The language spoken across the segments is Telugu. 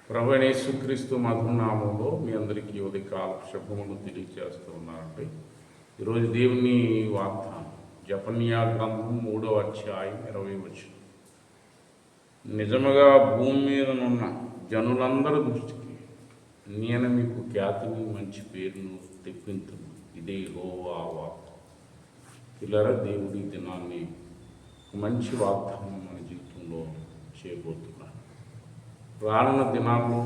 ప్రభువైన యేసుక్రీస్తు మధునామంలో మీ అందరికీ ఉదయకాల శుభములు తెలియజేస్తూ ఉన్నానండి. ఈరోజు దేవుని వాగ్దానం జెఫన్యా గ్రంథం 3వ అధ్యాయం 20 వచనం. నిజముగా భూమి మీదనున్న జనులందరి దృష్టికి నేను మీకు ఖ్యాతిని మంచి పేరును తెప్పించును. ఇదే యెహోవా వాక్కు. పిల్లరా, దేవుడి దినాన్ని మంచి వాగ్దానం మన జీవితంలో చేయబోతున్నాడు. రానున్న దినాల్లో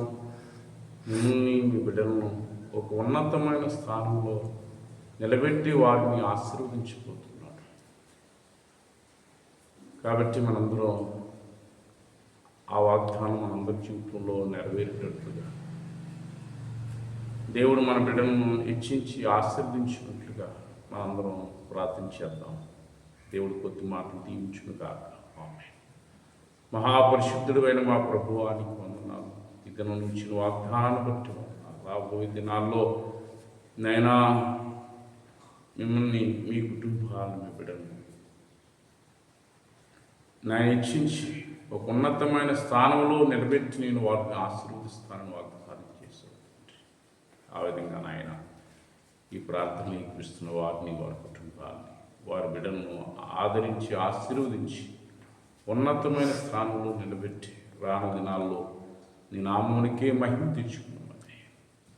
మిమ్మల్ని మీ బిడ్డలను ఒక ఉన్నతమైన స్థానంలో నిలబెట్టి వారిని ఆశీర్వదించబోతున్నాడు. కాబట్టి మనందరం ఆ వాగ్దానం మనందరి జీవితంలో నెరవేరేటట్లుగా దేవుడు మన బిడ్డలను హెచ్చించి ఆశీర్వదించినట్లుగా మనందరం ప్రార్థించేద్దాం. దేవుడు కొద్ది మాటలు దీవించును కాక. ఆమేన్. మహాపరిశుద్ధుడు అయిన మా ప్రభువానికి వందనాలు. ఈ దినం నుంచి వాగ్దానాన్ని బట్టి వందనాలు. రాబోయే దినాల్లో నైనా మిమ్మల్ని, మీ కుటుంబాలను, మీ బిడ్డలను నేను హెచ్చించి ఒక ఉన్నతమైన స్థానంలో నిలబెట్టి నేను వారిని ఆశీర్వదిస్తానని వాగ్దానం చేశాను. ఆ విధంగా నాయన ఈ ప్రార్థనలు ఇస్తున్న వారిని, వారి కుటుంబాన్ని, వారి బిడ్డలను ఆదరించి ఆశీర్వదించి ఉన్నతమైన స్థానంలో నిలబెట్టి రాను దినాల్లో నీ నామానికే మహిమ తెచ్చుకున్నామని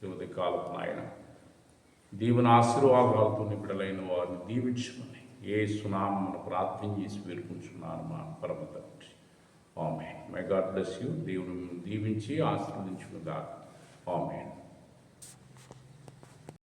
యువతి కాలపు నాయన దీవెన ఆశీర్వాదాలతో నిబిడలైన వారిని దీవించమని యేసు నామమున ప్రార్థన చేసి వేడుకుంటున్నాను మా పరమ తండ్రి. ఆమేన్. My God bless you. దేవుని దీవించి ఆశీర్వదించునుగాక. ఆమేన్.